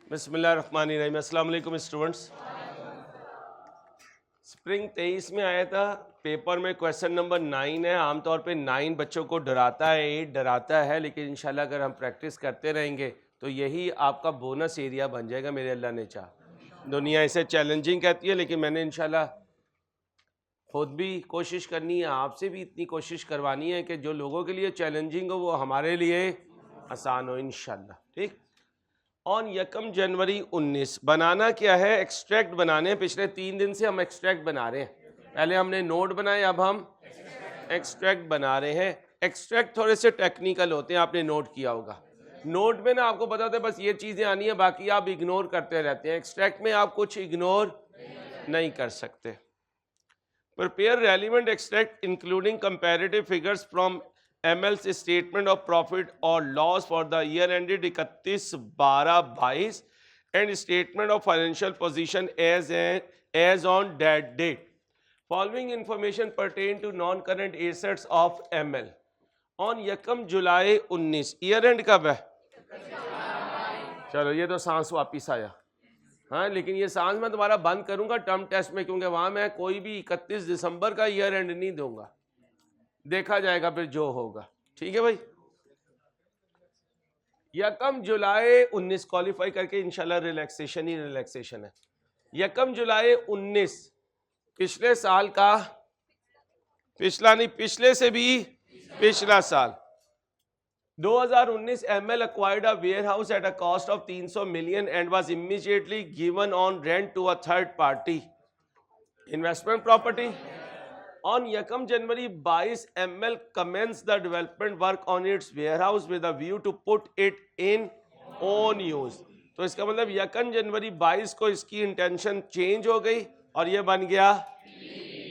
बिस्मिल्लाहिर्रहमानिर्रहीम। अस्सलाम वालेकुम स्टूडेंट्स। स्प्रिंग 23 में आया था, पेपर में क्वेश्चन नंबर 9 है। आमतौर पे 9 बच्चों को डराता है, 8 डराता है, लेकिन इंशाल्लाह अगर हम प्रैक्टिस करते रहेंगे तो यही आपका बोनस एरिया बन जाएगा मेरे अल्लाह ने चाहा। दुनिया इसे चैलेंजिंग कहती है, लेकिन मैंने इंशाल्लाह खुद भी कोशिश करनी है, आपसे भी इतनी कोशिश करवानी है कि जो लोगों के लिए चैलेंजिंग हो वो हमारे लिए आसान हो इंशाल्लाह। ठीक। ऑन 1 जनवरी 19 बनाना क्या है? एक्सट्रैक्ट बनाने हैं। पिछले 3 दिन से हम एक्सट्रैक्ट बना रहे हैं। पहले हमने नोट बनाए, अब हम एक्सट्रैक्ट बना रहे हैं। एक्सट्रैक्ट थोड़े से टेक्निकल होते हैं, आपने नोट किया होगा। नोट में ना आपको पता होता है बस ये चीज़ें आनी है, बाकी आप इग्नोर करते रहते हैं। एक्सट्रैक्ट में आप कुछ इग्नोर नहीं कर सकते। Prepare relevant extract including comparative figures from ML's statement of profit or loss for the year ended 31/12/22 and statement of financial position as on that date. Following information pertain to non-current assets of ML on 1 July 19। Year and कब है? चलो ये तो सांस वापिस आया। हाँ, लेकिन ये सांस मैं तुम्हारा बंद करूंगा टर्म टेस्ट में, क्योंकि वहां मैं कोई भी 31 दिसंबर का ईयर एंड नहीं दूंगा। देखा जाएगा फिर जो होगा। ठीक है भाई। 1 जुलाई 19 क्वालिफाई करके इंशाल्लाह रिलैक्सेशन ही रिलैक्सेशन है। 1 जुलाई 19 पिछले साल का, पिछला नहीं, पिछले से भी पिछला साल 2019 ML acquired a warehouse at a cost of 300 million and was immediately given on rent to a third party investment property. On 1 January 22 ML commenced the development work on its warehouse with a view to put it in own use. तो इसका मतलब 1 जनवरी 22 को इसकी intention change हो गई और ये बन गया।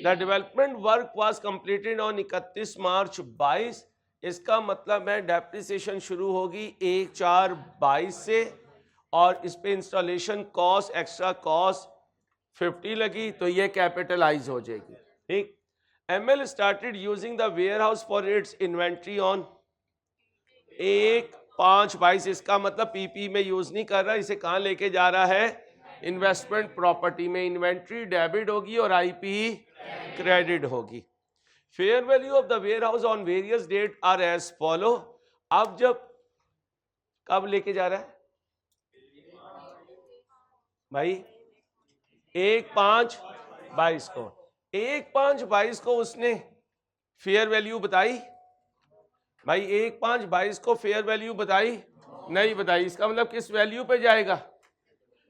The development work was completed on 31 मार्च 22। इसका मतलब है डेप्रिसिएशन शुरू होगी 1/4/22 से और इस पे इंस्टॉलेशन कॉस्ट, एक्स्ट्रा कॉस्ट 50 लगी, तो ये कैपिटलाइज हो जाएगी। ठीक। ML started using the warehouse for its inventory on 1/5/22। इसका मतलब PP में यूज नहीं कर रहा, इसे कहां लेके जा रहा है? इन्वेस्टमेंट प्रॉपर्टी में। इन्वेंट्री डेबिट होगी और IP क्रेडिट होगी। Fair value of the warehouse on various date are as follow. अब जब कब लेके जा रहा है भाई? 1/5/22 को। 1/5/22 को उसने फेयर वैल्यू बताई भाई? 1/5/22 को फेयर वैल्यू बताई? नहीं बताई। इसका मतलब किस वैल्यू पे जाएगा?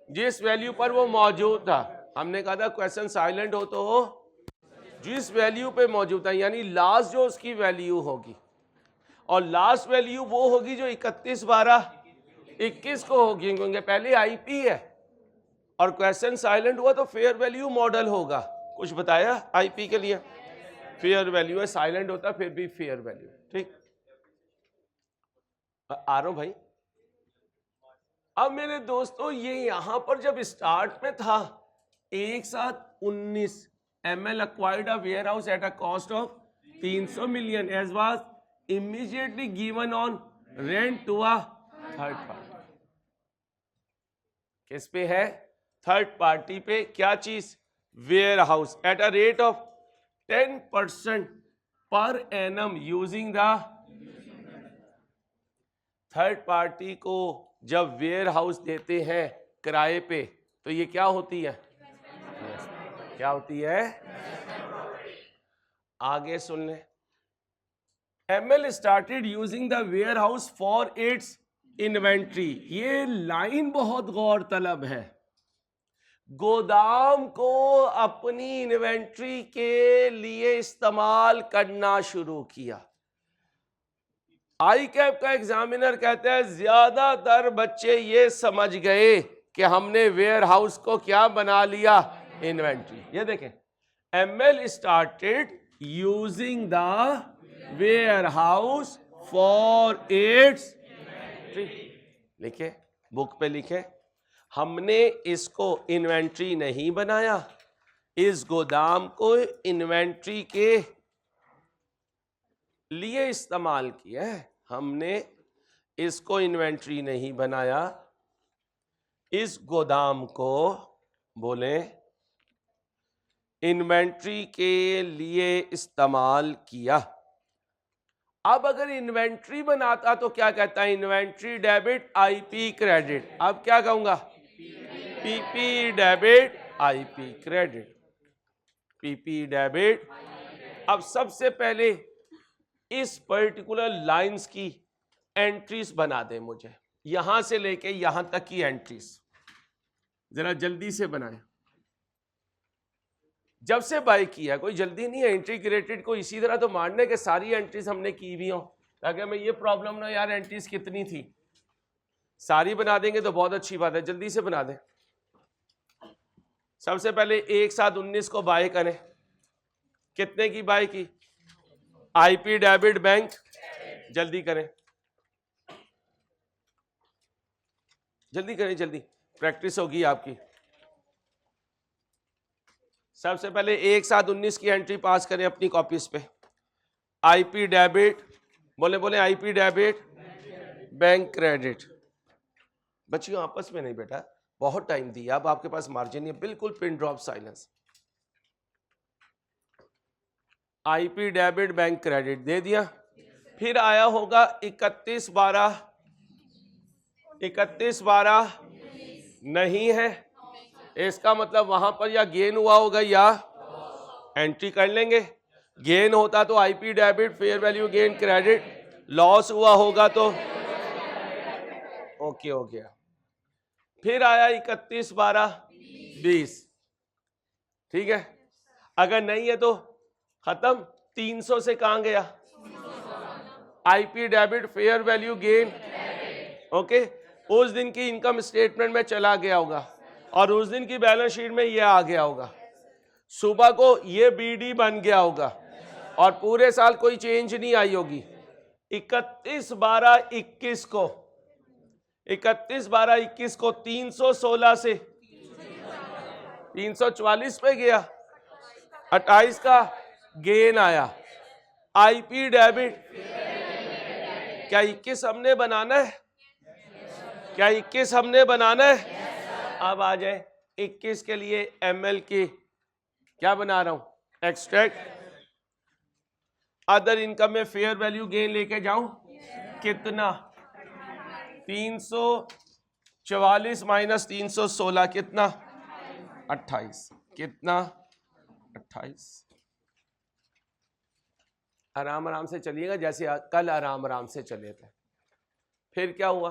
जिस वैल्यू पर वो मौजूद था। हमने कहा था क्वेश्चन साइलेंट हो तो हो, जिस वैल्यू पे मौजूद था, यानी लास्ट जो उसकी वैल्यू होगी, और लास्ट वैल्यू वो होगी जो 31/12/21 को होगी, क्योंकि पहले IP है और क्वेश्चन साइलेंट हुआ तो फेयर वैल्यू मॉडल होगा। कुछ बताया IP के लिए? फेयर वैल्यू है, साइलेंट होता फिर भी फेयर वैल्यू। ठीक। आ रहा हूं भाई। अब मेरे दोस्तों ये यहां पर जब स्टार्ट में था 1/7/19 ML acquired a warehouse at a cost of 300 million as was immediately given on rent to a third party। किस पे है? थर्ड पार्टी पे। क्या चीज? Warehouse at a rate of 10% per annum using the. Third party को जब ware house देते हैं किराए पे तो ये क्या होती है? क्या होती है? आगे सुन ले। ML started using the warehouse for its inventory. ये लाइन बहुत गौर तलब है। गोदाम को अपनी इन्वेंट्री के लिए इस्तेमाल करना शुरू किया। ICAP का एग्जामिनर कहता है ज्यादातर बच्चे ये समझ गए कि हमने वेयर हाउस को क्या बना लिया? इन्वेंट्री। ये देखें, ML started using the warehouse for its. लिखे, बुक पे लिखे, हमने इसको इन्वेंट्री नहीं बनाया, इस गोदाम को इन्वेंट्री के लिए इस्तेमाल किया है। हमने इसको इन्वेंट्री नहीं बनाया, इस गोदाम को बोले इन्वेंट्री के लिए इस्तेमाल किया। अब अगर इन्वेंट्री बनाता तो क्या कहता है, इन्वेंट्री डेबिट आईपी क्रेडिट। अब क्या कहूंगा, PP debit IP credit, PP debit. अब सबसे पहले इस पर्टिकुलर लाइंस की एंट्रीज बना दे मुझे, यहां से लेके यहां तक की एंट्रीज जरा जल्दी से बनाए। जब से बाय किया, कोई जल्दी नहीं है, इंटीग्रेटेड को इसी तरह तो मानने के सारी एंट्रीज हमने की हुई हो, ताकि हमें ये प्रॉब्लम ना यार एंट्रीज कितनी थी। सारी बना देंगे तो बहुत अच्छी बात है, जल्दी से बना दें। सबसे पहले एक साथ 19 को बाय करें। कितने की बाय की, आईपी डेबिट बैंक, जल्दी करें, जल्दी करें, जल्दी प्रैक्टिस होगी आपकी। सबसे पहले एक साथ 19 की एंट्री पास करें अपनी कॉपीज पे। आईपी डेबिट, बोले बोले आईपी डेबिट बैंक क्रेडिट। बच्चियों आपस में नहीं बेटा, बहुत टाइम दिया, अब आपके पास मार्जिन नहीं है, बिल्कुल pin drop silence. IP debit bank credit दे दिया। फिर आया होगा 31/12 नहीं है, इसका मतलब वहां पर या गेन हुआ होगा या एंट्री कर लेंगे। गेन होता तो IP debit fair value gain credit, loss हुआ होगा तो ओके हो गया। फिर आया 31/12/20, ठीक है। अगर नहीं है तो खत्म। 300 से कहां गया, IP debit fair value gain, okay. उस दिन की इनकम स्टेटमेंट में चला गया होगा और उस दिन की बैलेंस शीट में ये आ गया होगा। सुबह को ये बीडी बन गया होगा और पूरे साल कोई चेंज नहीं आई होगी। 31/12/21 को 316 से 344 पे गया, 28 का गेन आया। आईपी डेबिट, क्या 21 हमने बनाना है, क्या 21 हमने बनाना है? अब आ जाए 21 के लिए एमएल की क्या बना रहा हूं, एक्सट्रैक्ट। अदर इनकम में फेयर वैल्यू गेन लेके जाऊं, कितना, 344 माइनस 316 कितना, 28, कितना, 28। आराम आराम से चलिएगा, जैसे कल आराम आराम से चले थे। फिर क्या हुआ,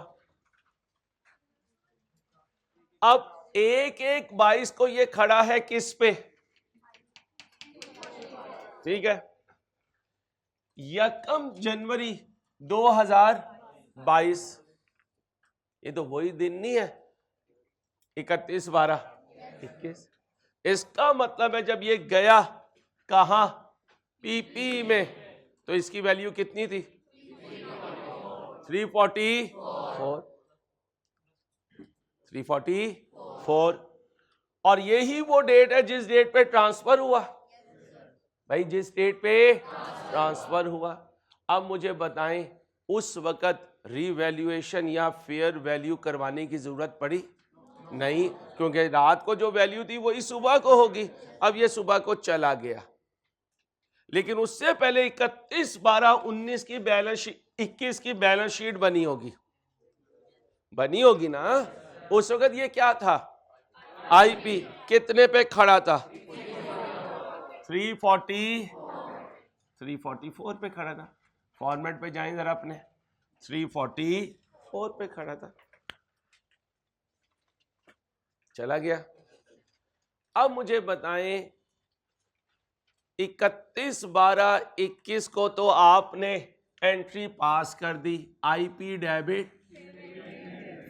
अब 1/1/22 को ये खड़ा है किस पे, ठीक है, 1 जनवरी 2022। ये तो वही दिन नहीं है 31/12/21। इसका मतलब है जब ये गया कहां, पीपी में, तो इसकी वैल्यू कितनी थी, 344। और यही वो डेट है जिस डेट पे ट्रांसफर हुआ, भाई जिस डेट पे ट्रांसफर हुआ। अब मुझे बताएं उस वक्त रीवैल्यूएशन या फेयर वैल्यू करवाने की जरूरत पड़ी नहीं, क्योंकि रात को जो वैल्यू थी वही सुबह को होगी। अब ये सुबह को चला गया, लेकिन उससे पहले 31/12/19 की बैलेंस शीट, 21 की बैलेंस शीट बनी होगी ना। उस वक्त ये क्या था, आईपी कितने पे खड़ा था, 344 पे खड़ा था। फॉर्मेट पे जाएं जरा अपने, 344 पे खड़ा था, चला गया। अब मुझे बताएं 31/12/21 को तो आपने एंट्री पास कर दी, IP debit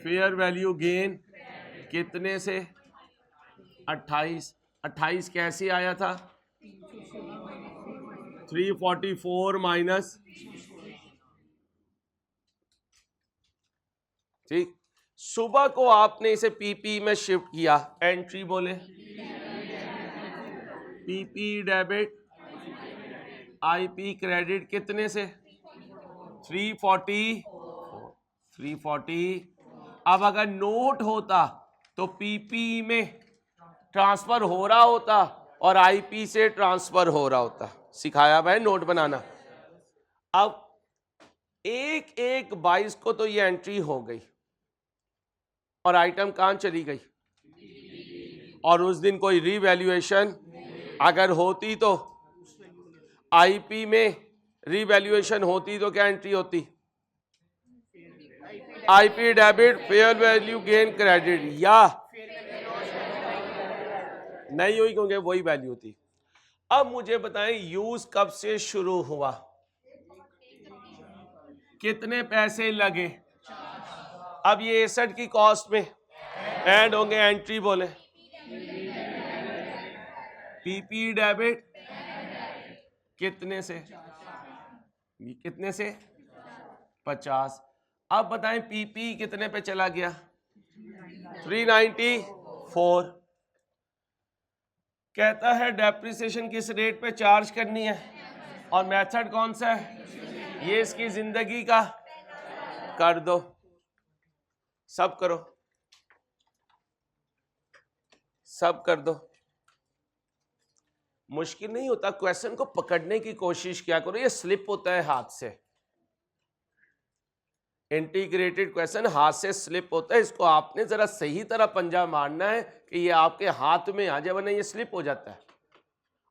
fair value gain कितने से, 28 कैसे आया था, 344 माइनस, ठीक। सुबह को आपने इसे पीपी में शिफ्ट किया, एंट्री बोले पीपी डेबिट आईपी क्रेडिट कितने से, 340। अब अगर नोट होता तो पीपी में ट्रांसफर हो रहा होता और आईपी से ट्रांसफर हो रहा होता। सिखाया भाई नोट बनाना। अब एक एक 22 को तो ये एंट्री हो गई और आइटम कहां चली गई, और उस दिन कोई रीवैल्यूएशन अगर होती तो आईपी में रीवैल्यूएशन होती तो क्या एंट्री होती, IP debit fair value gain credit, या नहीं हुई क्योंकि वही वैल्यू थी। अब मुझे बताएं यूज कब से शुरू हुआ, कितने पैसे लगे। अब ये एसेट की कॉस्ट में ऐड होंगे, एंट्री बोले पीपी डेबिट कितने से, कितने से 50। अब बताएं पीपी कितने पे चला गया 394। कहता है डेप्रिसिएशन किस रेट पे चार्ज करनी है और मेथड कौन सा है, ये इसकी जिंदगी का कर दो, सब करो, सब कर दो। मुश्किल नहीं होता, क्वेश्चन को पकड़ने की कोशिश क्या करो, ये स्लिप होता है हाथ से, इंटीग्रेटेड क्वेश्चन हाथ से स्लिप होता है, इसको आपने जरा सही तरह पंजा मारना है कि ये आपके हाथ में आ जाए, वरना ये स्लिप हो जाता है।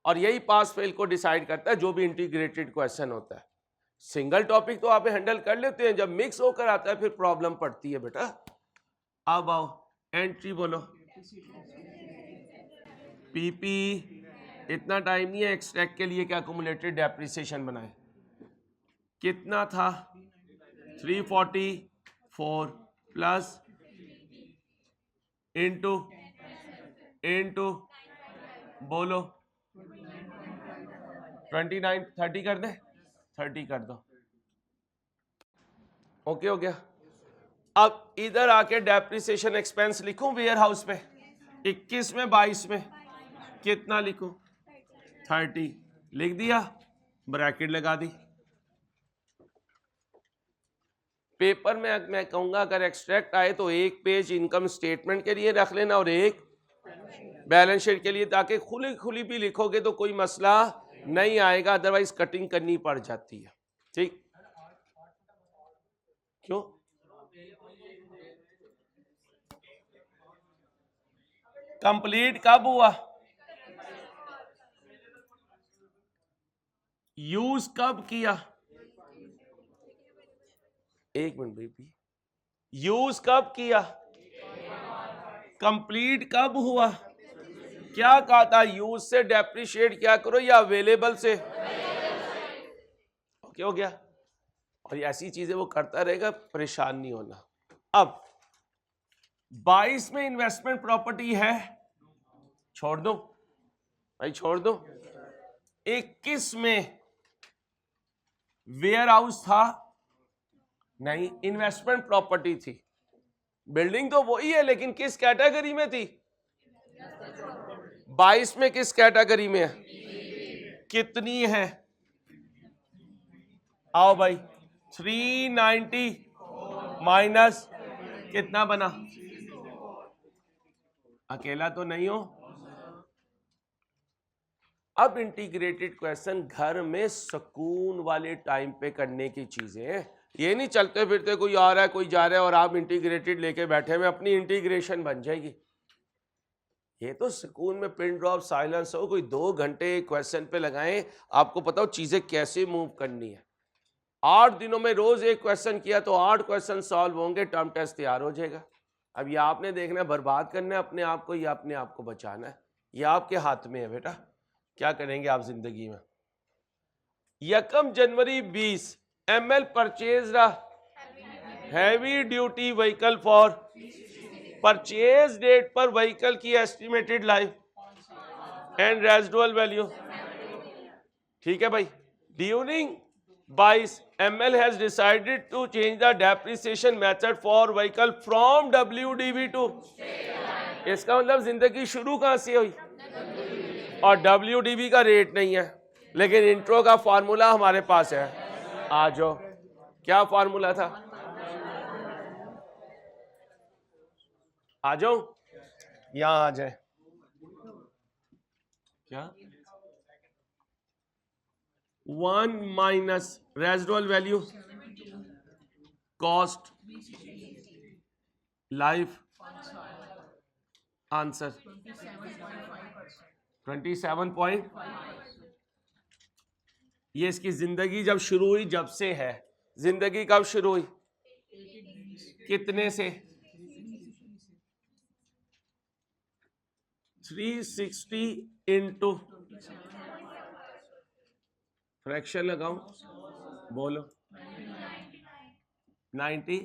और यही पास फेल को डिसाइड करता है जो भी इंटीग्रेटेड क्वेश्चन होता है। सिंगल टॉपिक तो आप हैंडल कर लेते हैं, जब मिक्स होकर आता है फिर प्रॉब्लम पड़ती है बेटा। अब आओ एंट्री बोलो, पीपी इतना टाइम नहीं है एक्सट्रैक्ट के लिए कि एक्यूमुलेटेड डेप्रिसिएशन बनाए, कितना था 344 प्लस इंटू बोलो 29 30 कर दे, 30 कर दो, ओके हो गया। अब इधर आके डेप्रिसिएशन एक्सपेंस लिखूं वेयर हाउस पे 21 में 22 में कितना लिखूं 30, लिख दिया, ब्रैकेट लगा दी। पेपर में मैं कहूंगा अगर एक्सट्रैक्ट आए तो एक पेज इनकम स्टेटमेंट के लिए रख लेना और एक बैलेंस शीट के लिए, ताकि खुली खुली भी लिखोगे तो कोई मसला नहीं आएगा, अदरवाइज कटिंग करनी पड़ जाती है। ठीक, क्यों कंप्लीट कब हुआ, यूज कब किया, एक मिनट बेबी, यूज कब किया, कंप्लीट कब हुआ, क्या कहा था, यूज से डेप्रिशिएट क्या करो या अवेलेबल से, ओके हो गया। और ऐसी चीजें वो करता रहेगा, परेशान नहीं होना। अब 22 में इन्वेस्टमेंट प्रॉपर्टी है, छोड़ दो भाई छोड़ दो। 21 में वेयर हाउस था, नहीं इन्वेस्टमेंट प्रॉपर्टी थी, बिल्डिंग तो वही है लेकिन किस कैटेगरी में थी, 22 में किस कैटेगरी में है, कितनी है, आओ भाई 390 माइनस कितना बना, अकेला तो नहीं हो। अब इंटीग्रेटेड क्वेश्चन घर में सुकून वाले टाइम पे करने की चीजें हैं, ये नहीं चलते फिरते कोई आ रहा है कोई जा रहा है और आप इंटीग्रेटेड लेके बैठे हुए, अपनी इंटीग्रेशन बन जाएगी। ये तो सुकून में पिन ड्रॉप साइलेंस हो, कोई 2 घंटे क्वेश्चन पे लगाएं, आपको पता हो चीजें कैसे मूव करनी है। 8 दिनों में रोज एक क्वेश्चन किया तो 8 क्वेश्चन सॉल्व होंगे, टर्म टेस्ट तैयार हो जाएगा। अब ये आपने देखना है, बर्बाद करना है अपने आप को या अपने आप को बचाना है, ये आपके हाथ में है बेटा, क्या करेंगे आप जिंदगी में। 1 January 20 ML purchase heavy duty vehicle for, purchase date पर व्हीकल की estimated life and residual value, ठीक है भाई। During 22 ML has decided to change the depreciation method for vehicle from WDV to, इसका मतलब जिंदगी शुरू कहां से हुई, और WDV का रेट नहीं है, लेकिन इंट्रो का फॉर्मूला हमारे पास है। आ जाओ, क्या फॉर्मूला था, आ जाओ, यहां आ जाए। क्या 1 minus residual value cost life answer 27 ये इसकी जिंदगी जब शुरू हुई, जब से है। जिंदगी कब शुरू हुई, कितने से? 360 इंटू फ्रैक्शन लगाऊं, बोलो 90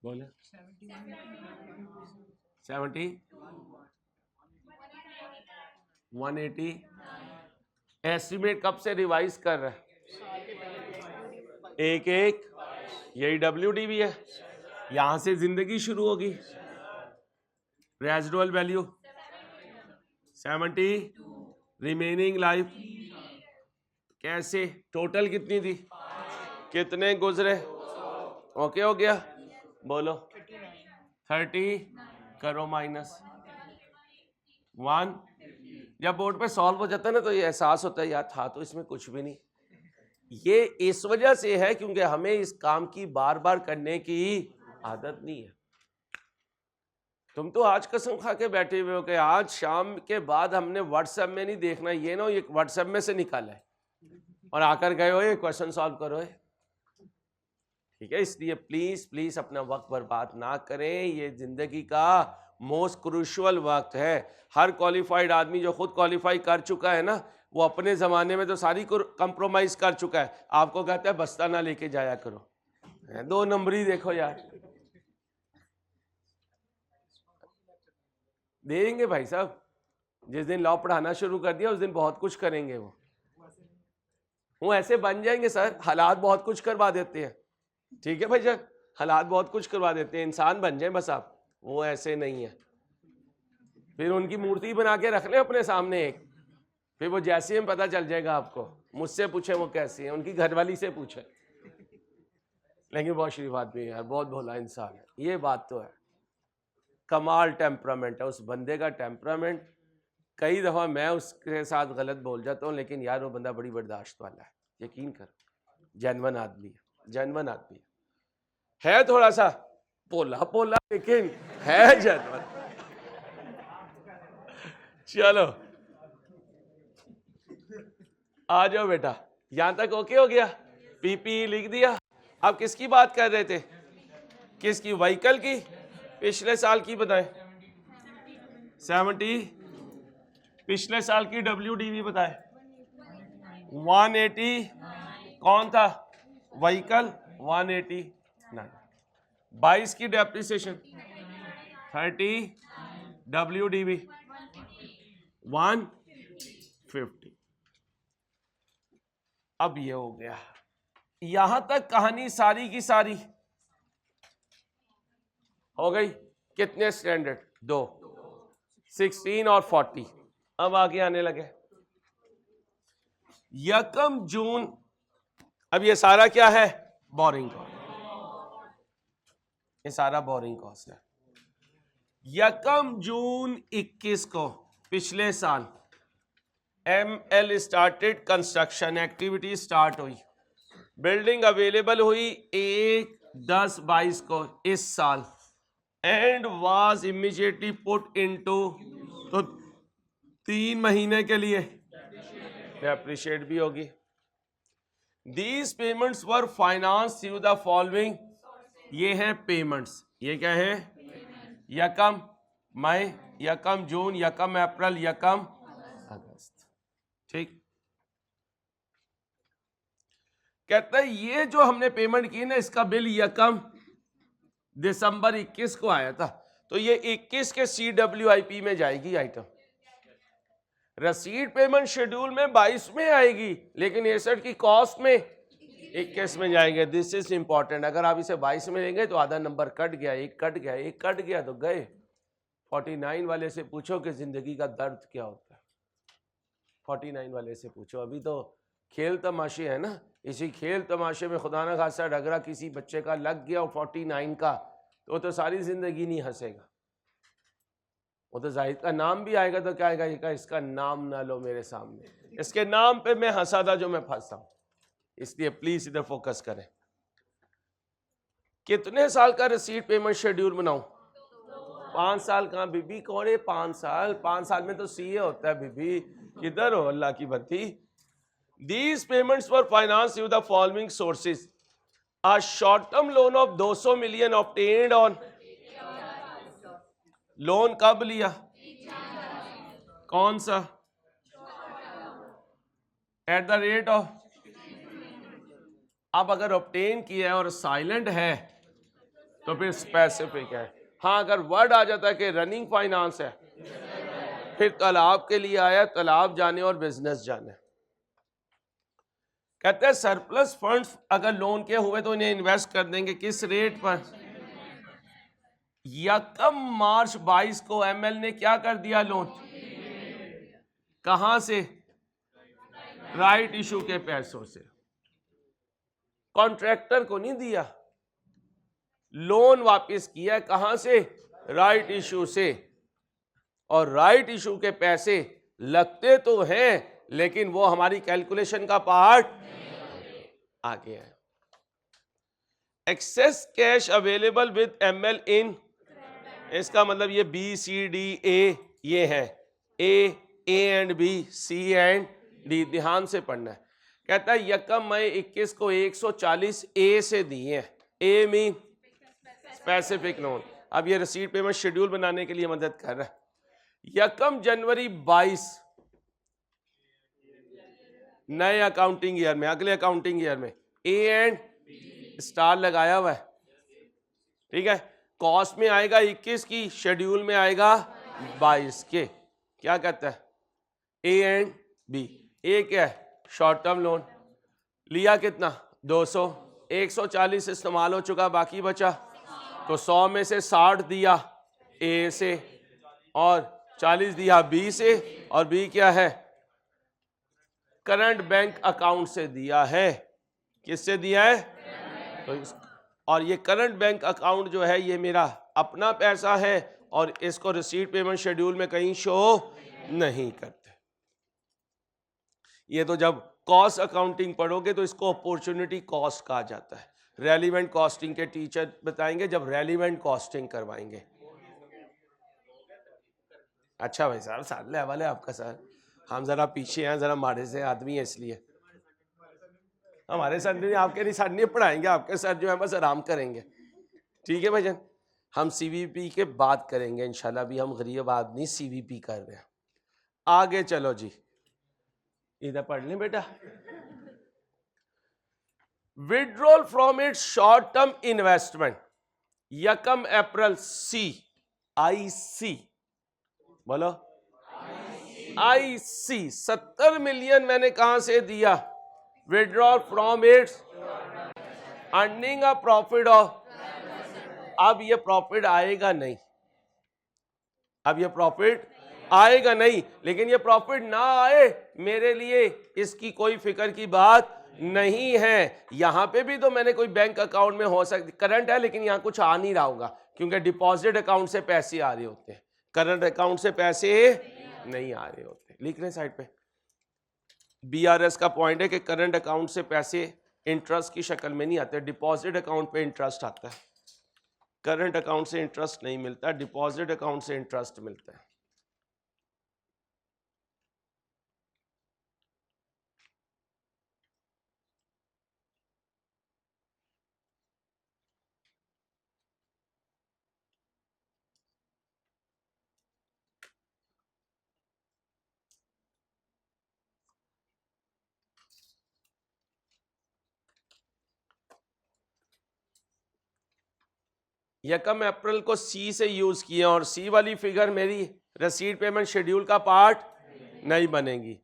बोलो 70 180। एस्टिमेट कब से रिवाइज कर रहा है? एक एक, यही WDV है। यहां से जिंदगी शुरू होगी। रेजिडुअल वैल्यू 70, रिमेनिंग लाइफ कैसे? टोटल कितनी थी, कितने गुजरे? ओके हो गया, बोलो 30 करो माइनस 1। जब बोर्ड पे सॉल्व हो जाता है ना तो ये एहसास होता है यार था तो इसमें कुछ भी नहीं। ये इस वजह से है क्योंकि हमें इस काम की बार बार करने की आदत नहीं है। तुम तो आज कसम खा के बैठे हुए हो कि आज शाम के बाद हमने व्हाट्सएप में नहीं देखना, ये ना ये व्हाट्सएप में से निकाला है और आकर गए हो ये क्वेश्चन सॉल्व करो है। ठीक है, इसलिए प्लीज प्लीज अपना वक्त बर्बाद ना करें। ये जिंदगी का मोस्ट क्रूशियल वक्त है। हर क्वालिफाइड आदमी जो खुद क्वालिफाई कर चुका है ना, वो अपने ज़माने में तो सारी कंप्रोमाइज़ कर चुका है। आपको कहता है बस्ता ना लेके जाया करो, 2 नंबरी देखो यार। देंगे भाई साहब, जिस दिन लॉ पढ़ाना शुरू कर दिया उस दिन बहुत कुछ करेंगे। वो ऐसे बन जाएंगे सर, हालात बहुत कुछ करवा देते हैं। ठीक है भाई जान, हालात बहुत कुछ करवा देते हैं, इंसान बन जाए बस आप। वो ऐसे नहीं है। फिर उनकी मूर्ति बना के रख ले अपने सामने एक, फिर वो जैसे ही पता चल जाएगा आपको। मुझसे पूछे वो कैसी है, उनकी घरवाली से पूछे। लेकिन बहुत शरीफ आदमी है यार, बहुत भोला इंसान है, ये बात तो है। कमाल टेम्परामेंट है उस बंदे का, टेम्परामेंट। कई दफ़ा मैं उसके साथ गलत बोल जाता हूँ, लेकिन यार वो बंदा बड़ी बर्दाश्त वाला है, यकीन करो। जेन्युइन आदमी है, जेन्युइन आदमी है थोड़ा सा पोला पोला, लेकिन है जेन्युइन। चलो आ जाओ बेटा, यहां तक ओके हो गया। पीपी लिख दिया। अब किसकी बात कर रहे थे, किसकी? व्हीकल की। पिछले साल की बताएं, 70। पिछले साल की WDV बताएं, 180। कौन था? व्हीकल 189। 22 की डेप्रिसिएशन 30, WDV 150। अब ये हो गया, यहां तक कहानी सारी की सारी हो गई। कितने स्टैंडर्ड? 2, 16 और 40। अब आगे आने लगे 1 जून। अब ये सारा क्या है? Borrowing cost. ये सारा बोरिंग कॉस्ट है। 1 जून 21 को पिछले साल ML started, construction activity start हुई, बिल्डिंग अवेलेबल हुई 1/10/22 को इस साल, and was immediately put into, तो 3 महीने के लिए डेप्रिशिएट भी होगी। These payments were finance through the following. ये हैं पेमेंट्स, ये क्या है? 1 मई, 1 जून, 1 अप्रैल, 1 अगस्त। ठीक, कहता है ये जो हमने पेमेंट की ना, इसका बिल 1 दिसंबर 21 को आया था, तो ये 21 के CWIP में जाएगी आइटम। रसीद पेमेंट शेड्यूल में 22 में आएगी, लेकिन एसेट की कॉस्ट में 21 में जाएंगे। This is important. अगर आप इसे 22 में लेंगे तो आधा नंबर कट गया, एक कट गया, एक कट गया तो गए। 49 वाले से पूछो कि जिंदगी का दर्द क्या होता है। 49 वाले से पूछो, अभी तो खेल तमाशे है ना, इसी खेल तमाशे में खुदा ना खासा डगरा किसी बच्चे का लग गया 49 का, तो सारी जिंदगी नहीं हंसेगा। वो तो जाहिद का नाम भी आएगा तो क्या आएगा, इसका नाम ना लो मेरे सामने, इसके नाम पे मैं हंसा था जो मैं फंसा हूं। इसलिए प्लीज इधर फोकस करें। कितने साल का रिसीट पेमेंट शेड्यूल बनाऊं? 5 साल। कहाँ बीबी कौन है 5 साल? 5 साल में तो सीए होता है बीबी, किधर हो अल्लाह की बत्ती। These payments were financed with the following sources. A short-term loan of 200 million obtained on loan कब लिया? कौन सा? At the rate of. अब अगर ऑब्टेन किया है और साइलेंट है तो फिर स्पेसिफिक है। हाँ, अगर वर्ड आ जाता है कि रनिंग फाइनेंस है, फिर तालाब के लिए आया, तालाब जाने और बिजनेस जाने। कहते हैं सरप्लस फंड्स अगर लोन के हुए तो इन्हें इन्वेस्ट कर देंगे किस रेट पर? 1 मार्च 22 को एमएल ने क्या कर दिया? लोन। कहां से? राइट इशू के पैसों से। कॉन्ट्रैक्टर को नहीं दिया, लोन वापस किया। कहां से? राइट इशू से। और राइट इशू के पैसे लगते तो हैं लेकिन वो हमारी कैलकुलेशन का पार्ट आ गया है। Excess cash available with ML in, इसका मतलब ये बी सी डी ए, ये है A and B, C and D. ध्यान से पढ़ना है। कहता है 1 मई 21 को 140 ए से दिए हैं। ए मीन स्पेसिफिक लोन। अब ये रिसीट पेमेंट शेड्यूल बनाने के लिए मदद कर रहा है। 1 जनवरी 22 नए अकाउंटिंग ईयर में, अगले अकाउंटिंग ईयर में ए एंड स्टार लगाया हुआ है, ठीक है। कॉस्ट में आएगा 21 की, शेड्यूल में आएगा 22 के। क्या कहता है? A and B. ए क्या है? Short term loan. लिया कितना? 200। 140 इस्तेमाल हो चुका, बाकी बचा तो 100 में से 60 दिया ए से और 40 दिया बी से। और बी क्या है? करंट बैंक अकाउंट से दिया है। किससे दिया है? तो और ये करंट बैंक अकाउंट जो है ये मेरा अपना पैसा है और इसको रिसीट पेमेंट शेड्यूल में कहीं शो नहीं करते। ये तो जब कॉस्ट अकाउंटिंग पढ़ोगे तो इसको अपॉर्चुनिटी कॉस्ट कहा जाता है। रेलिवेंट कॉस्टिंग के टीचर बताएंगे जब रेलिवेंट कॉस्टिंग करवाएंगे। अच्छा भाई साहब, साथ लेवल है आपका सर, हम जरा पीछे हैं, जरा मारे से आदमी है इसलिए हमारे सर नहीं, आपके नहीं सर नहीं पढ़ाएंगे, आपके सर जो है बस आराम करेंगे। ठीक है भाईजान, हम सीवीपी के बात करेंगे इंशाल्लाह। भी हम गरीब आदमी सीवीपी कर रहे हैं। आगे चलो जी, इधर पढ़ लें बेटा। Withdrawal from its short term investment 1 अप्रैल सी आई सी, बोलो आई सी 70 मिलियन मैंने कहां से दिया? Withdrawal from its earning a profit of. अब ये प्रॉफिट आएगा नहीं, अब ये प्रॉफिट आएगा नहीं, लेकिन ये प्रॉफिट ना आए मेरे लिए इसकी कोई फिक्र की बात नहीं है। यहां पे भी तो मैंने कोई बैंक अकाउंट में हो सकती, करंट है लेकिन यहां कुछ आ नहीं रहा होगा क्योंकि डिपॉजिट अकाउंट से पैसे आ रहे होते हैं, करंट अकाउंट से पैसे नहीं आ रहे होते। लिख रहे साइड पे, बीआरएस का पॉइंट है कि करंट अकाउंट से पैसे इंटरेस्ट की शक्ल में नहीं आते, डिपॉजिट अकाउंट पे इंटरेस्ट आता है। करंट अकाउंट से इंटरेस्ट नहीं मिलता, डिपॉजिट अकाउंट से इंटरेस्ट मिलता है। यकम अप्रैल को सी से यूज किया और सी वाली फिगर मेरी रसीद पेमेंट शेड्यूल का पार्ट नहीं बनेगी।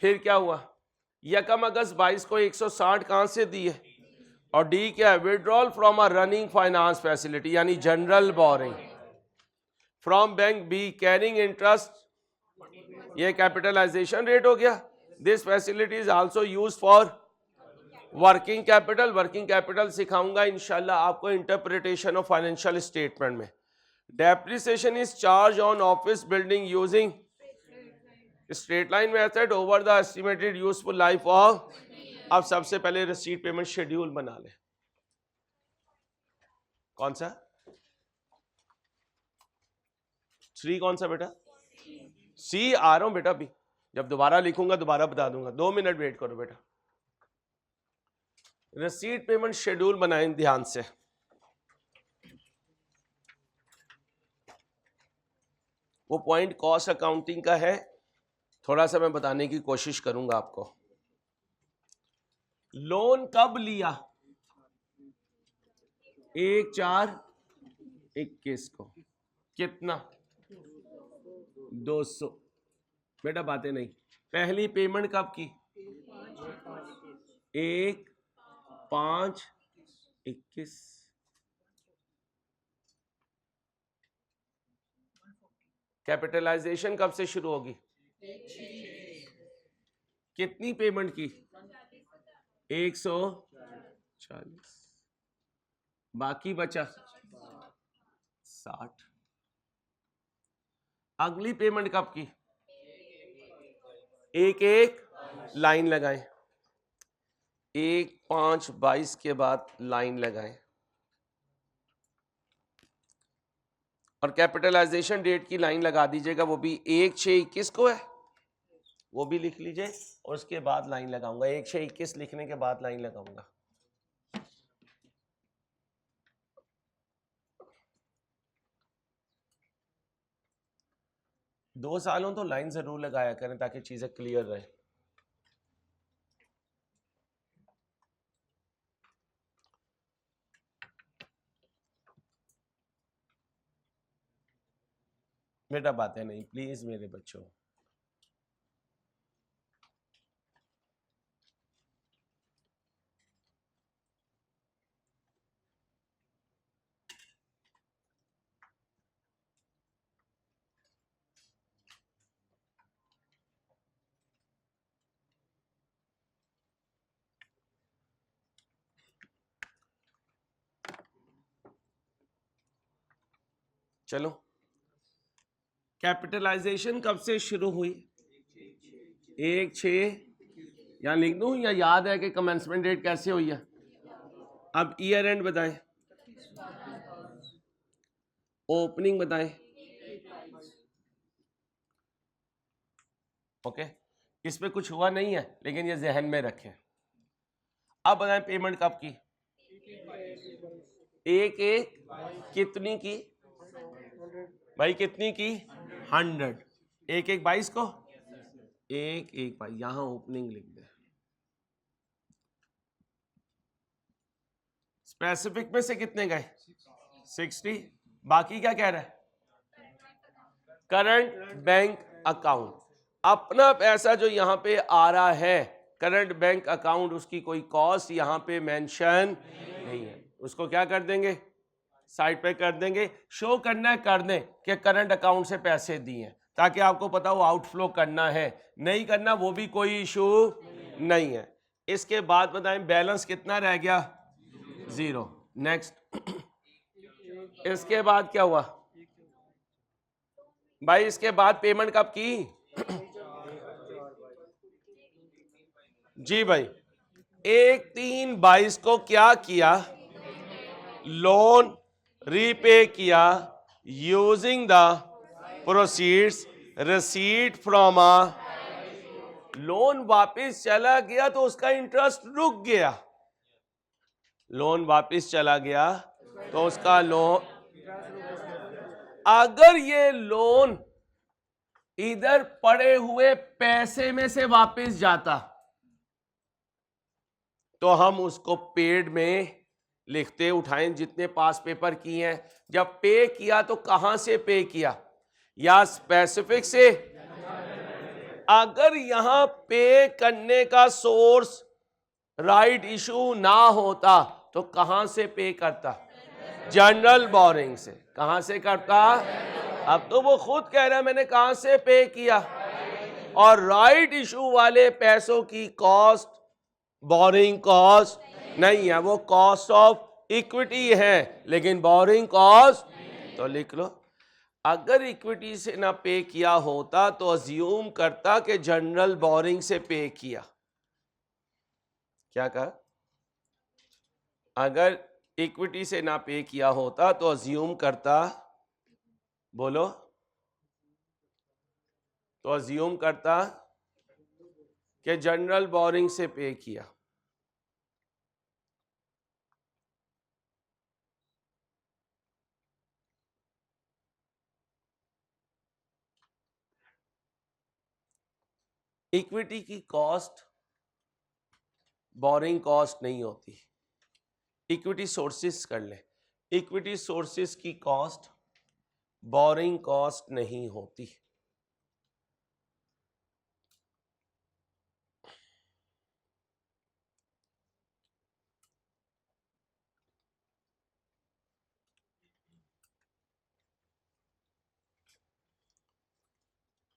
फिर क्या हुआ? 1 अगस्त 22 को 160 कहां से दिए? और डी क्या है? Withdrawal from a running finance facility यानी general borrowing from bank be carrying interest ये कैपिटलाइजेशन रेट हो गया। This facility is also use for working capital. Working capital सिखाऊंगा इंशाल्लाह आपको इंटरप्रिटेशन ऑफ फाइनेंशियल स्टेटमेंट में। Depreciation is charge on office building using straight line method over the estimated useful life of. अब सबसे पहले receipt payment schedule बना ले। कौन सा 3 कौन सा बेटा? सी आ रहा हूं बेटा, अभी जब दोबारा लिखूंगा दोबारा बता दूंगा, 2 मिनट वेट करो बेटा। रिसीट पेमेंट शेड्यूल बनाएं ध्यान से। वो पॉइंट कॉस्ट अकाउंटिंग का है, थोड़ा सा मैं बताने की कोशिश करूंगा आपको। लोन कब लिया? 1/4/21 को। कितना? 200। बेटा बातें नहीं। पहली पेमेंट कब की? 1/5/21। कैपिटलाइजेशन कब से शुरू होगी? कितनी पेमेंट की? 140। बाकी बचा 60। अगली पेमेंट कब की? एक लाइन लगाएं। 1/5/22 के बाद लाइन लगाएं और कैपिटलाइजेशन डेट की लाइन लगा दीजिएगा, वो भी 1/6/21 को है, वो भी लिख लीजिए और उसके बाद लाइन लगाऊंगा। 1/6/21 लिखने के बाद लाइन लगाऊंगा। दो सालों तो लाइन जरूर लगाया करें ताकि चीजें क्लियर रहे। बेटा बातें नहीं प्लीज मेरे बच्चों। चलो, कैपिटलाइजेशन कब से शुरू हुई? 1/6। यहां लिख दूं या याद है कि कमेंसमेंट डेट कैसे हुई है? अब ईयर एंड बताएं, ओपनिंग बताएं। ओके, इस पे कुछ हुआ नहीं है लेकिन ये जहन में रखें। अब बताएं पेमेंट कब की? 1/1 कितनी की भाई? कितनी की? 100। 1/1/22 को 1/1/22 यहां ओपनिंग लिख दे। स्पेसिफिक में से कितने गए? 60। बाकी क्या कह रहा है? Current bank account. अपना पैसा जो यहां पे आ रहा है करंट बैंक अकाउंट, उसकी कोई कॉस्ट यहां पे मेंशन नहीं है। उसको क्या कर देंगे? साइड पे कर देंगे। शो करना है कर दें कि करंट अकाउंट से पैसे दिए हैं, ताकि आपको पता हो आउटफ्लो करना है, नहीं करना वो भी कोई इशू नहीं है। इसके बाद बताएं बैलेंस कितना रह गया? 0। नेक्स्ट। इसके बाद क्या हुआ भाई? इसके बाद पेमेंट कब की? जी भाई 1/3/22 को क्या किया? लोन रीपे किया using the proceeds receipt from a. Loan वापस चला गया तो उसका इंटरेस्ट रुक गया। लोन वापस चला गया तो उसका लोन, अगर ये लोन इधर पड़े हुए पैसे में से वापस जाता तो हम उसको पेड में लिखते। उठाएं जितने पास पेपर किए हैं। जब पे किया तो कहां से पे किया? या स्पेसिफिक से? अगर यहां पे करने का सोर्स राइट इशू ना होता तो कहां से पे करता? जनरल बोरिंग से। कहां से करता? अब तो वो खुद कह रहा है मैंने कहां से पे किया। और राइट इशू वाले पैसों की कॉस्ट बोरिंग कॉस्ट नहीं है, वो कॉस्ट ऑफ इक्विटी है, लेकिन बोरिंग कॉस्ट तो लिख लो। अगर इक्विटी से ना पे किया होता तो अज्यूम करता कि जनरल बोरिंग से पे किया। क्या कहा? अगर इक्विटी से ना पे किया होता तो अज्यूम करता, बोलो, तो अज्यूम करता कि जनरल बोरिंग से पे किया। इक्विटी की कॉस्ट बोरिंग कॉस्ट नहीं होती। इक्विटी सोर्सेस कर ले, इक्विटी सोर्सेस की कॉस्ट बोरिंग कॉस्ट नहीं होती।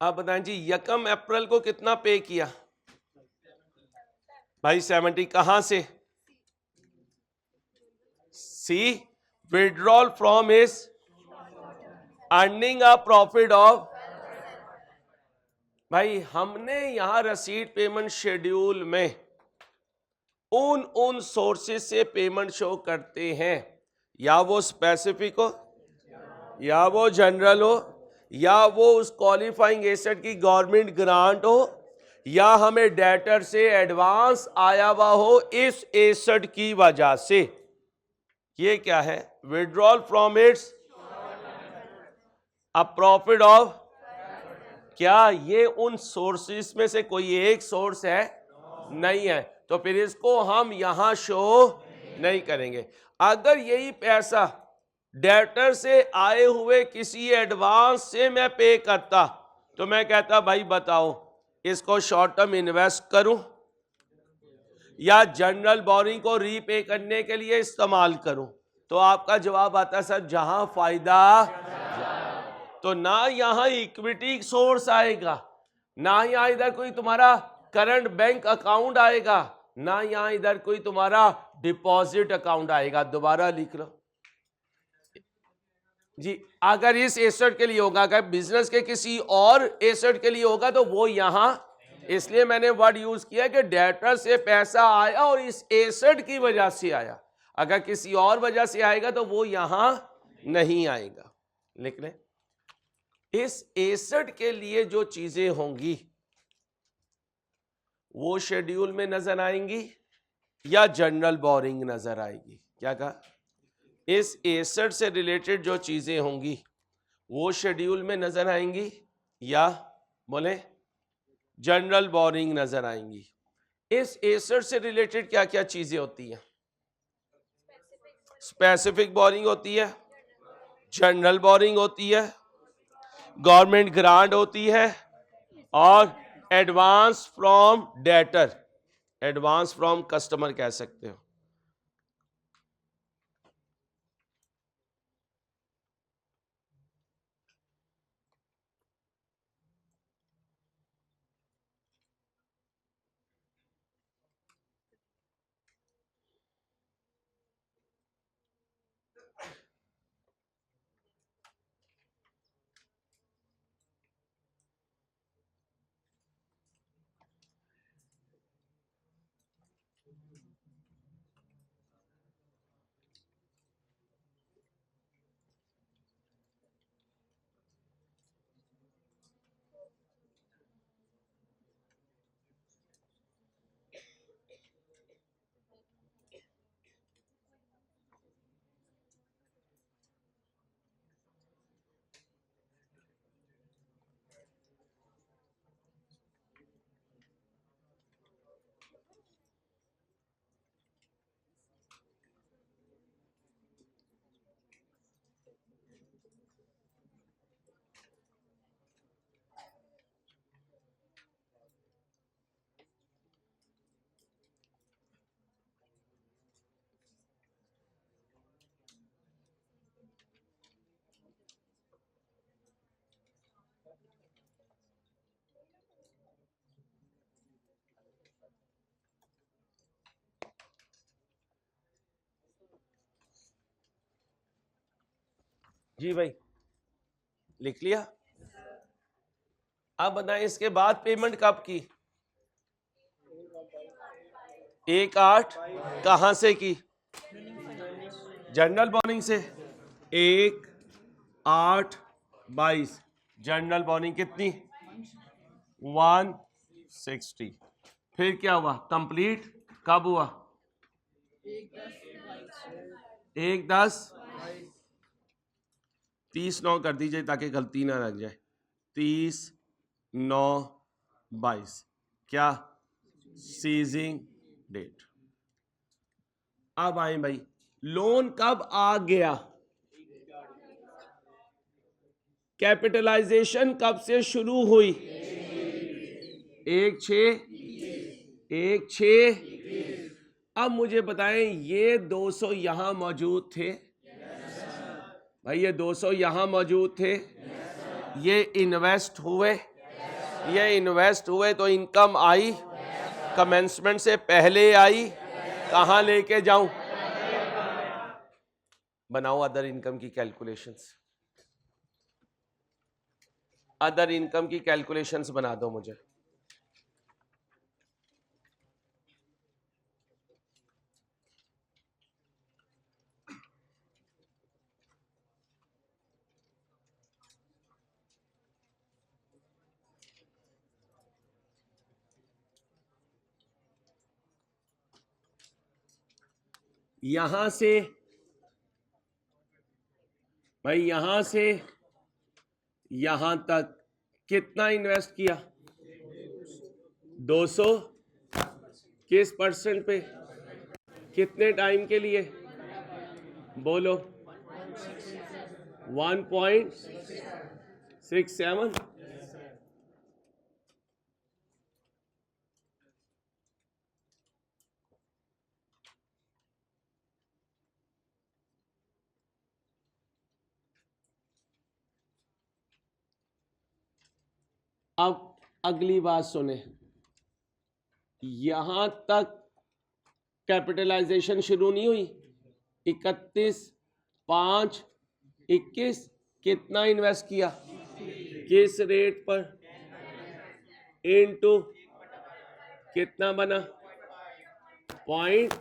आप बताएं जी, 1 अप्रैल को कितना पे किया भाई? 70। कहां से? C, withdrawal from is earning a profit of. भाई हमने यहां रसीद पेमेंट शेड्यूल में उन सोर्सेज से पेमेंट शो करते हैं, या वो स्पेसिफिक हो या वो जनरल हो या वो उस क्वालिफाइंग एसेट की गवर्नमेंट ग्रांट हो या हमें डेटर से एडवांस आया हुआ हो इस एसेट की वजह से। ये क्या है? Withdrawal from it's a profit of. क्या ये उन सोर्सेस में से कोई एक सोर्स है? नहीं है, तो फिर इसको हम यहां शो नहीं करेंगे। अगर यही पैसा डेटर से आए हुए किसी एडवांस से मैं पे करता तो मैं कहता भाई बताओ इसको शॉर्ट टर्म इन्वेस्ट करूं या जनरल बोरिंग को रीपे करने के लिए इस्तेमाल करूं, तो आपका जवाब आता सर जहां फायदा। तो ना यहां इक्विटी सोर्स आएगा, ना यहां इधर कोई तुम्हारा करंट बैंक अकाउंट आएगा, ना यहां इधर कोई तुम्हारा डिपॉजिट अकाउंट आएगा। दोबारा लिख लो जी, अगर इस एसेट के लिए होगा, अगर बिजनेस के किसी और एसेट के लिए होगा तो वो यहां, इसलिए मैंने वर्ड यूज किया कि डेटर से पैसा आया और इस एसेट की वजह से आया। अगर किसी और वजह से आएगा तो वो यहां नहीं आएगा। लिख लें, इस एसेट के लिए जो चीजें होंगी वो शेड्यूल में नजर आएंगी या जनरल बोरिंग नजर आएगी। क्या कहा? इस एसेट से रिलेटेड जो चीजें होंगी वो शेड्यूल में नजर आएंगी या बोले जनरल बोरिंग नजर आएंगी। इस एसेट से रिलेटेड क्या क्या चीजें होती हैं? स्पेसिफिक बोरिंग होती है, जनरल बोरिंग होती है, गवर्नमेंट ग्रांट होती है, और advance from debtor, advance from customer कह सकते हो। जी भाई लिख लिया। अब बताएं इसके बाद पेमेंट कब की? 1/8 कहां से की? जनरल बॉर्निंग से। 1/8/22 जनरल बॉर्निंग कितनी? 160। फिर क्या हुआ? कंप्लीट कब हुआ? 1/10 30/9 कर दीजिए ताकि गलती ना लग जाए। 30/9/22 क्या? Ceasing date. अब आए भाई, लोन कब आ गया? कैपिटलाइजेशन कब से शुरू हुई? 1/6। अब मुझे बताएं, ये 200 यहां मौजूद थे भाई, ये 200 यहां मौजूद थे, ये इन्वेस्ट हुए, ये इन्वेस्ट हुए तो इनकम आई, कमेंसमेंट से पहले आई, कहां लेके जाऊं? बनाओ अदर इनकम की कैलकुलेशंस, अदर इनकम की कैलकुलेशंस बना दो मुझे। यहां से भाई, यहां से यहां तक कितना इन्वेस्ट किया? 200। किस परसेंट पे? कितने टाइम के लिए? बोलो। 1.67। अब अगली बात सुने, यहां तक कैपिटलाइजेशन शुरू नहीं हुई। 31/5/21 कितना इन्वेस्ट किया? किस रेट पर? इनटू कितना बना? पॉइंट,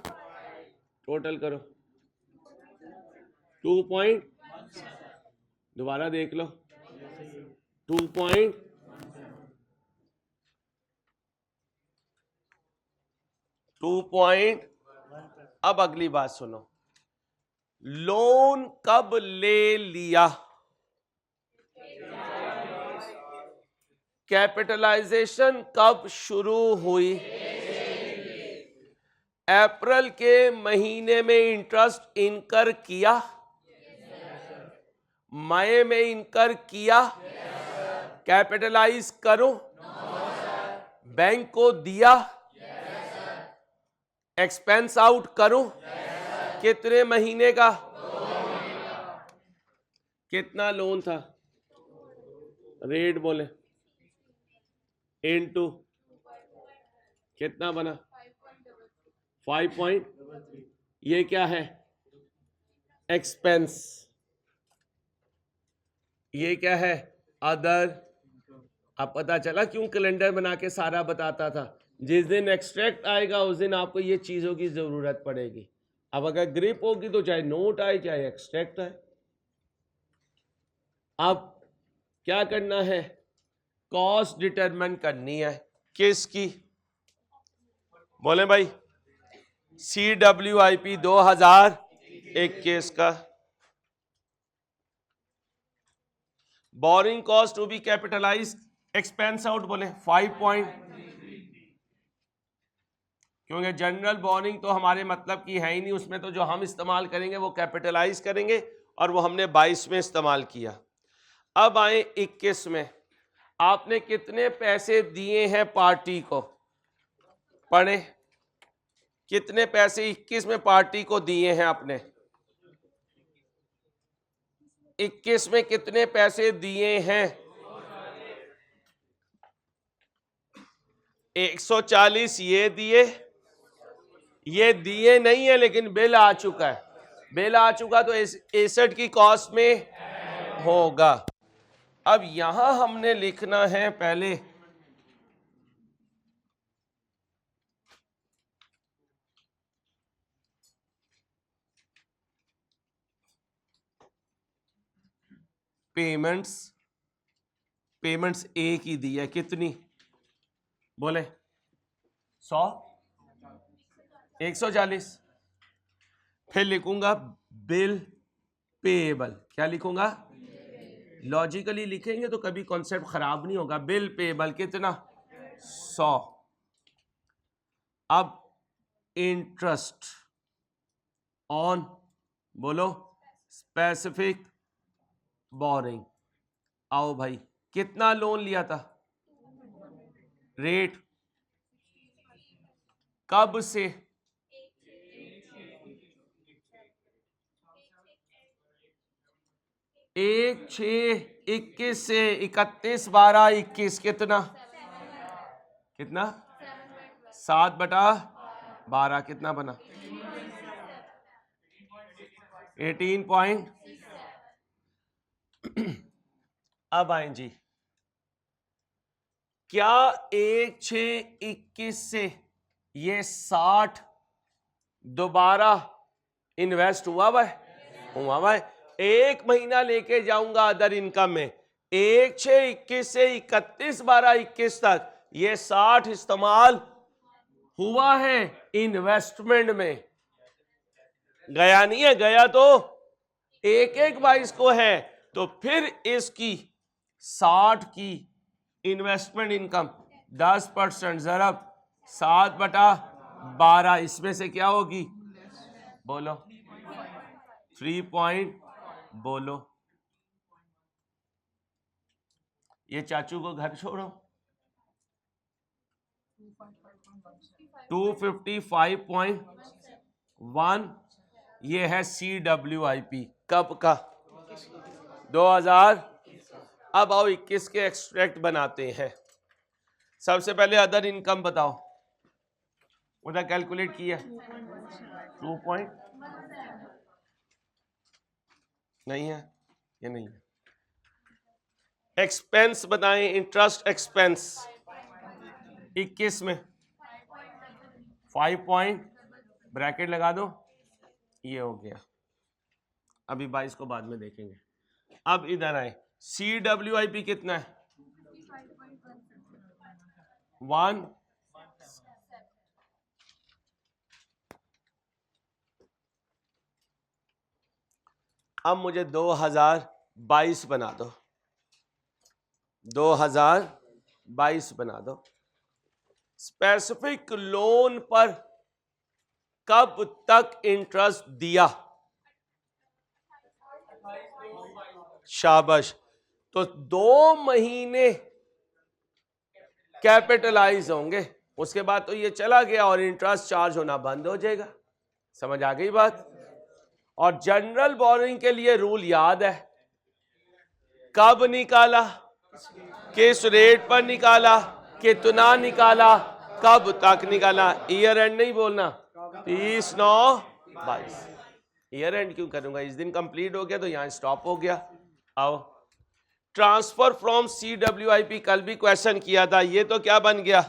टोटल करो 2 पॉइंट, दोबारा देख लो 2 पॉइंट 2 पॉइंट। अब अगली बात सुनो, लोन कब ले लिया? कैपिटलाइजेशन कब शुरू हुई? अप्रैल के महीने में इंटरेस्ट इनकर किया, मई में इनकर किया, कैपिटलाइज करो, बैंक को दिया, एक्सपेंस आउट करो, कितने महीने का? कितना लोन था? रेट बोले, इनटू कितना बना? 5 ये क्या है? एक्सपेंस। ये क्या है? अदर। अब पता चला क्यों कैलेंडर बना के सारा बताता था। जिस दिन एक्सट्रैक्ट आएगा उस दिन आपको ये चीजों की जरूरत पड़ेगी। अब अगर ग्रिप होगी तो चाहे नोट आए चाहे एक्सट्रैक्ट आए। अब क्या करना है? कॉस्ट डिटरमाइन करनी है। किसकी? बोले भाई, CWIP 2021 का। Borrowing cost to be capitalise, expense out बोले 5 क्योंकि जनरल बोरिंग तो हमारे मतलब की है ही नहीं, उसमें तो जो हम इस्तेमाल करेंगे वो कैपिटलाइज करेंगे और वो हमने 22 में इस्तेमाल किया। अब आए 21 में, आपने कितने पैसे दिए हैं पार्टी को? पढ़े, कितने पैसे 21 में पार्टी को दिए हैं आपने? 21 में कितने पैसे दिए हैं? 140 ये दिए नहीं है लेकिन बिल आ चुका है। बिल आ चुका तो 61 की कॉस्ट में होगा। अब यहां हमने लिखना है पहले पेमेंट्स। पेमेंट्स ए की दी है कितनी, बोले 100, 140। फिर लिखूंगा बिल पेएबल। क्या लिखूंगा, लॉजिकली लिखेंगे तो कभी कॉन्सेप्ट खराब नहीं होगा। बिल पेएबल कितना, 100। अब इंटरेस्ट ऑन, बोलो स्पेसिफिक बोरिंग। आओ भाई, कितना लोन लिया था, रेट कब से, 1/6/21 से 31/12/21। कितना, कितना 7/12 कितना बना, 18 पॉइंट। अब आए जी, क्या 1/6/21 से ये 60 दोबारा इन्वेस्ट हुआ भाई? एक महीना लेके जाऊंगा अदर इनकम में, 1/6/21 से 31/12/21 तक ये 60 इस्तेमाल हुआ है इन्वेस्टमेंट में, गया नहीं है, गया तो 1/1/22 को है। तो फिर इसकी 60 की इन्वेस्टमेंट इनकम 10% ज़रब 7/12, इसमें से क्या होगी, बोलो 3 पॉइंट, बोलो। ये चाचू को घर छोड़ो, 255.1 ये है CWIP कब का, 2000। अब आओ 21 के एक्सट्रैक्ट बनाते हैं। सबसे पहले अदर इनकम बताओ, उधर कैलकुलेट किया 2 पॉइंट, नहीं है, ये नहीं है। एक्सपेंस बताएं, इंटरेस्ट एक्सपेंस 21 में 5 पॉइंट, ब्रैकेट लगा दो, ये हो गया। अभी 22 को बाद में देखेंगे। अब इधर आए, CWIP कितना है, 1। अब मुझे 2022 बना दो, 2022 बना दो। स्पेसिफिक लोन पर कब तक इंटरेस्ट दिया, शाबाश। तो 2 महीने कैपिटलाइज होंगे, उसके बाद तो ये चला गया और इंटरेस्ट चार्ज होना बंद हो जाएगा। समझ आ गई बात। और जनरल बोरिंग के लिए रूल याद है, कब निकाला, किस रेट पर निकाला, कितना निकाला, कब तक निकाला। ईयर एंड नहीं बोलना, 30/9/22। ईयर एंड क्यों करूंगा, इस दिन कंप्लीट हो गया तो यहां स्टॉप हो गया। आओ, ट्रांसफर फ्रॉम CWIP कल भी क्वेश्चन किया था, ये तो क्या बन गया,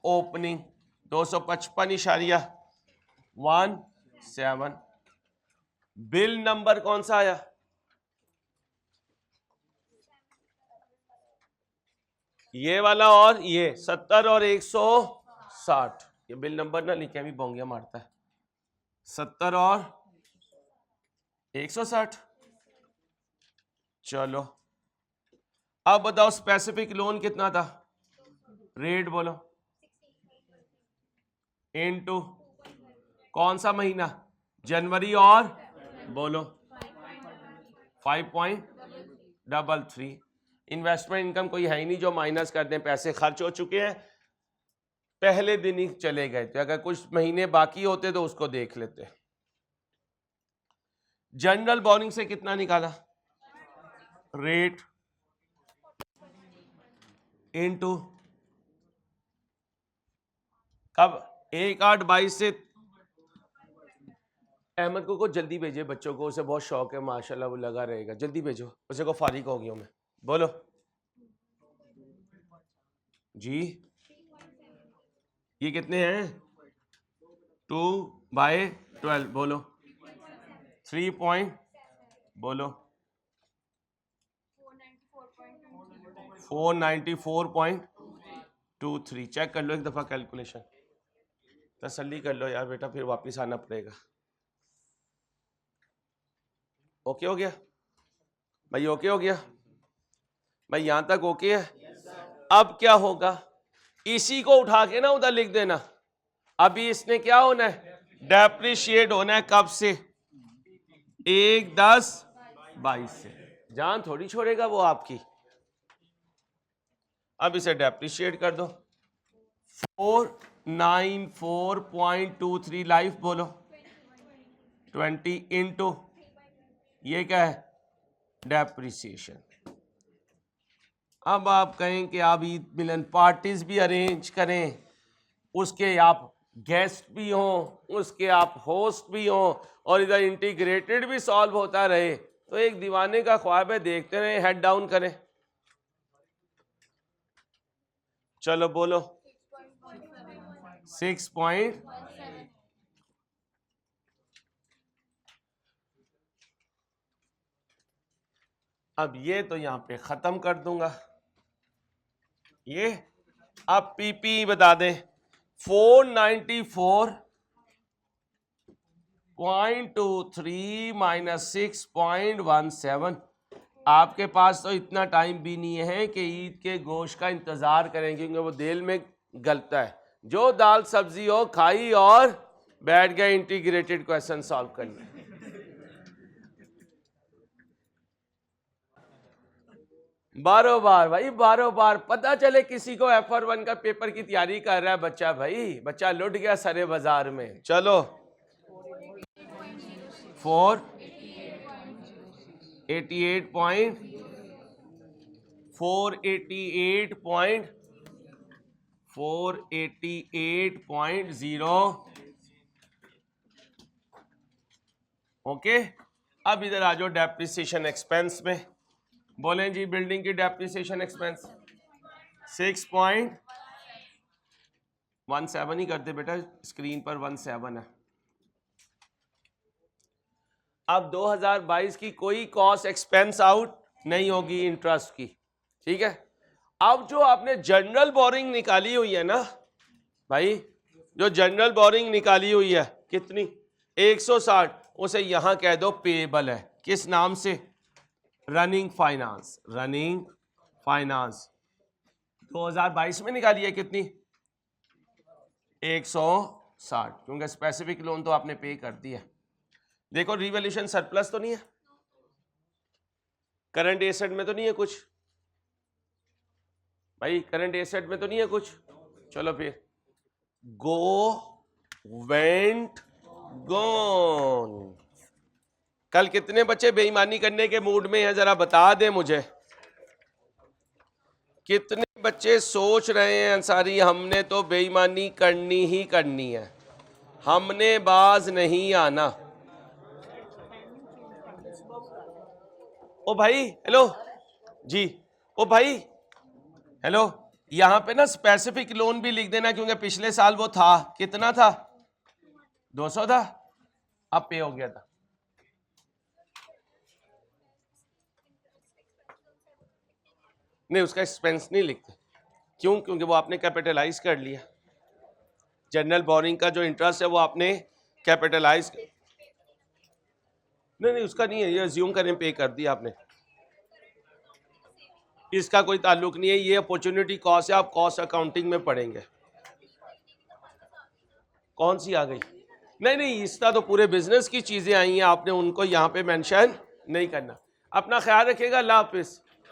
ओपनिंग 255.17। बिल नंबर कौन सा आया, ये वाला, और ये 70 और 160। ये बिल नंबर ना लिखे भी बोंगिया मारता है, 70 और 160। चलो अब बताओ स्पेसिफिक लोन कितना था, रेट बोलो, इनटू कौन सा महीना, जनवरी, और बोलो 5.33। इन्वेस्टमेंट इनकम कोई है ही नहीं जो माइनस कर दें, पैसे खर्च हो चुके हैं, पहले दिन ही चले गए थे। अगर कुछ महीने बाकी होते तो उसको देख लेते। जनरल बोरिंग से कितना निकाला, रेट इनटू कब, 1/8/22 से अहमद को जल्दी भेजिए बच्चों को, उसे बहुत शौक है माशाल्लाह, वो लगा रहेगा, जल्दी भेजो उसे को, फारिग हो गया मैं। बोलो जी, ये कितने हैं? 2/12। बोलो 3 पॉइंट, बोलो 494.23। चेक कर लो एक दफ़ा कैलकुलेशन, तसल्ली कर लो यार बेटा, फिर वापस आना पड़ेगा। ओके हो गया भाई? ओके हो गया भाई? यहां तक ओके है? अब क्या होगा, इसी को उठा के ना उधर लिख देना। अभी इसने क्या होना है? डेप्रिशिएट होना है। कब से? 1/10/22 से। जान थोड़ी छोड़ेगा वो आपकी। अब इसे डेप्रिशिएट कर दो। 494.23 लाइफ, बोलो 20 इंटू ये क्या है? डेप्रिसिएशन। अब आप कहें कि आप ईद मिलन पार्टीज भी अरेंज करें, उसके आप गेस्ट भी हों, उसके आप होस्ट भी हों, और इधर इंटीग्रेटेड भी सॉल्व होता रहे, तो एक दीवाने का ख्वाब है, देखते रहे, हेड डाउन करें। चलो बोलो 6. अब ये तो यहां पे खत्म कर दूंगा ये। अब पीपी बता दें, 494.23 माइनस 6.17। आपके पास तो इतना टाइम भी नहीं है कि ईद के गोश्त का इंतजार करें, क्योंकि वो देल में गलता है। जो दाल सब्जी हो खाई और बैठ गए इंटीग्रेटेड क्वेश्चन सॉल्व करने। बारो बार भाई, बारो बार पता चले किसी को FR1 का पेपर की तैयारी कर रहा है बच्चा, भाई बच्चा लुट गया सरे बाजार में। चलो 488.0। ओके, अब इधर आ जाओ डेप्रिसिएशन एक्सपेंस में। बोलें जी, बिल्डिंग की डेप्रिसिएशन एक्सपेंस 6.17 ही करते बेटा, स्क्रीन पर 17 है। अब 2022 की कोई कॉस्ट एक्सपेंस आउट नहीं होगी इंटरेस्ट की, ठीक है। अब जो आपने जनरल बोरिंग निकाली हुई है ना भाई, जो जनरल बोरिंग निकाली हुई है कितनी? 160, उसे यहां कह दो पेएबल है। किस नाम से? Running finance. रनिंग फाइनेंस 2022 में निकाली है कितनी? 160, क्योंकि स्पेसिफिक लोन तो आपने पे कर दिया। देखो रिवैल्यूएशन सरप्लस तो नहीं है, करंट एसेट में तो नहीं है कुछ भाई, करंट एसेट में तो नहीं है कुछ। चलो फिर गो वेंट गॉन। कल कितने बच्चे बेईमानी करने के मूड में हैं, जरा बता दें मुझे। कितने बच्चे सोच रहे हैं अंसारी हमने तो बेईमानी करनी ही करनी है, हमने बाज नहीं आना। ओ भाई हेलो जी, ओ भाई हेलो, यहां पे ना स्पेसिफिक लोन भी लिख देना, क्योंकि पिछले साल वो था, कितना था? 200 था, अब पे हो गया था। नहीं, उसका एक्सपेंस नहीं लिखते। क्यों? क्योंकि वो आपने कैपिटलाइज कर लिया। जनरल बोरिंग का जो इंटरेस्ट है वो आपने कैपिटलाइज नहीं, उसका नहीं है, ये अज्यूम करें पे कर दिया आपने, इसका कोई ताल्लुक नहीं है। ये अपॉर्चुनिटी कॉस्ट है, आप कॉस्ट अकाउंटिंग में पढ़ेंगे। कौन सी आ गई? नहीं, इसका तो पूरे बिजनेस की चीजें आई हैं, आपने उनको यहाँ पे मेंशन नहीं करना। अपना ख्याल रखिएगा, अल्लाह हाफिज।